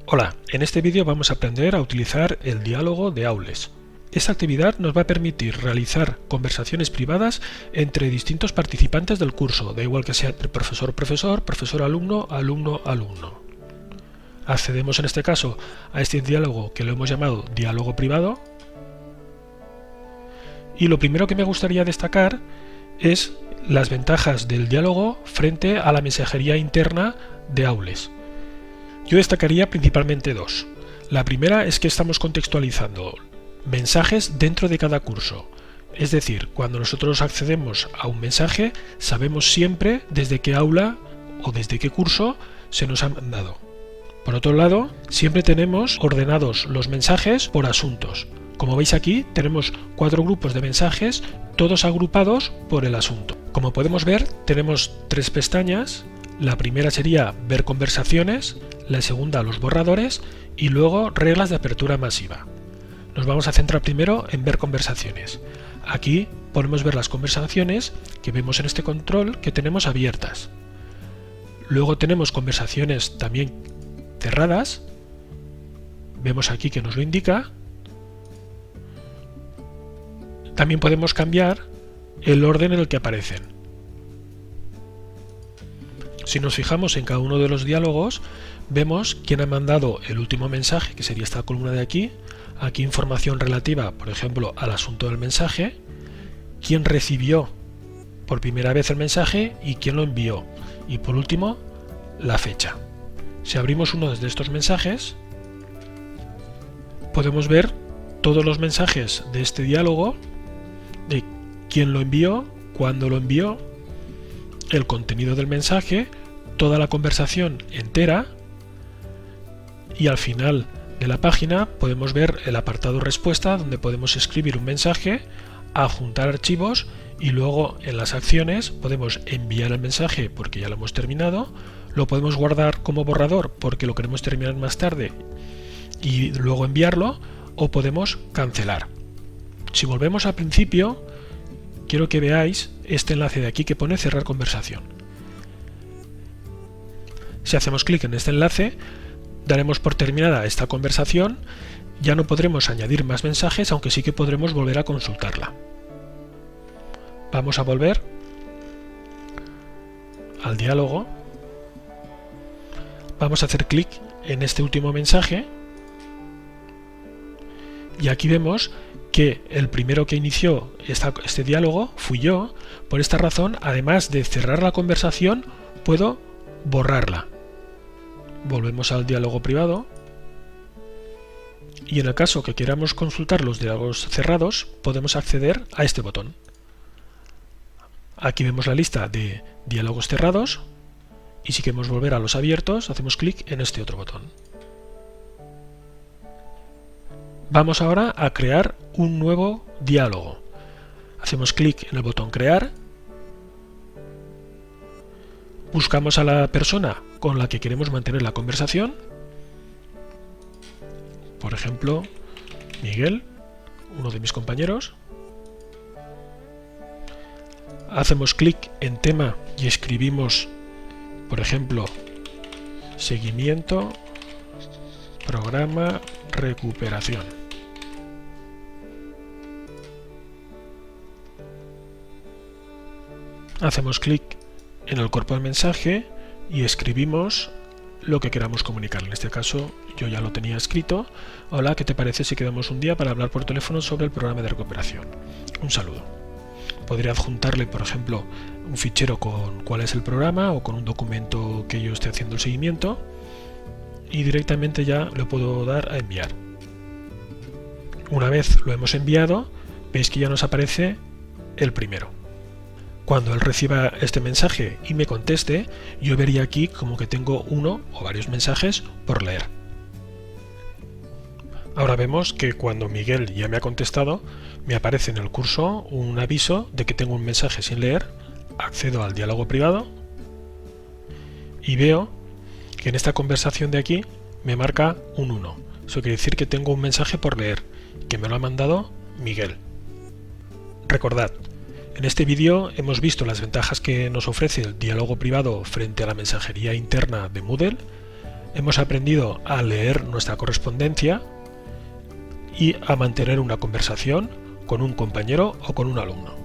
Hola, en este vídeo vamos a aprender a utilizar el diálogo de aules. Esta actividad nos va a permitir realizar conversaciones privadas entre distintos participantes del curso, da igual que sea entre profesor-profesor, profesor-alumno, alumno-alumno. Accedemos en este caso a este diálogo que lo hemos llamado diálogo privado. Y lo primero que me gustaría destacar es las ventajas del diálogo frente a la mensajería interna de aules. Yo destacaría principalmente dos. La primera es que estamos contextualizando mensajes dentro de cada curso. Es decir, cuando nosotros accedemos a un mensaje, sabemos siempre desde qué aula o desde qué curso se nos ha mandado. Por otro lado, siempre tenemos ordenados los mensajes por asuntos. Como veis aquí, tenemos 4 grupos de mensajes, todos agrupados por el asunto. Como podemos ver, tenemos 3 pestañas. La primera sería ver conversaciones, la segunda los borradores y luego reglas de apertura masiva. Nos vamos a centrar primero en ver conversaciones. Aquí podemos ver las conversaciones que vemos en este control que tenemos abiertas. Luego tenemos conversaciones también cerradas. Vemos aquí que nos lo indica. También podemos cambiar el orden en el que aparecen. Si nos fijamos en cada uno de los diálogos, vemos quién ha mandado el último mensaje, que sería esta columna de aquí. Aquí información relativa, por ejemplo, al asunto del mensaje, quién recibió por primera vez el mensaje y quién lo envió. Y por último, la fecha. Si abrimos uno de estos mensajes, podemos ver todos los mensajes de este diálogo, de quién lo envió, cuándo lo envió, el contenido del mensaje, toda la conversación entera, y al final de la página podemos ver el apartado respuesta, donde podemos escribir un mensaje, adjuntar archivos y luego en las acciones podemos enviar el mensaje porque ya lo hemos terminado, lo podemos guardar como borrador porque lo queremos terminar más tarde y luego enviarlo, o podemos cancelar. Si volvemos al principio, quiero que veáis este enlace de aquí que pone cerrar conversación. Si hacemos clic en este enlace, daremos por terminada esta conversación. Ya no podremos añadir más mensajes, aunque sí que podremos volver a consultarla. Vamos a volver al diálogo. Vamos a hacer clic en este último mensaje. Y aquí vemos que el primero que inició este diálogo fui yo. Por esta razón, además de cerrar la conversación, puedo borrarla. Volvemos al diálogo privado. Y en el caso que queramos consultar los diálogos cerrados, podemos acceder a este botón. Aquí vemos la lista de diálogos cerrados. Y si queremos volver a los abiertos, hacemos clic en este otro botón. Vamos ahora a crear un nuevo diálogo. Hacemos clic en el botón crear. Buscamos a la persona con la que queremos mantener la conversación. Por ejemplo, Miguel, uno de mis compañeros. Hacemos clic en tema y escribimos, por ejemplo, seguimiento, programa, recuperación. Hacemos clic en el cuerpo del mensaje y escribimos lo que queramos comunicar. En este caso yo ya lo tenía escrito. Hola, ¿qué te parece si quedamos un día para hablar por teléfono sobre el programa de recuperación? Un saludo. Podría adjuntarle, por ejemplo, un fichero con cuál es el programa o con un documento que yo esté haciendo el seguimiento, y directamente ya lo puedo dar a enviar. Una vez lo hemos enviado, veis que ya nos aparece el primero. Cuando él reciba este mensaje y me conteste, yo vería aquí como que tengo uno o varios mensajes por leer. Ahora vemos que cuando Miguel ya me ha contestado, me aparece en el curso un aviso de que tengo un mensaje sin leer. Accedo al diálogo privado y veo que en esta conversación de aquí me marca un 1. Eso quiere decir que tengo un mensaje por leer, que me lo ha mandado Miguel. Recordad, en este vídeo hemos visto las ventajas que nos ofrece el diálogo privado frente a la mensajería interna de Moodle. hemos aprendido a leer nuestra correspondencia y a mantener una conversación con un compañero o con un alumno.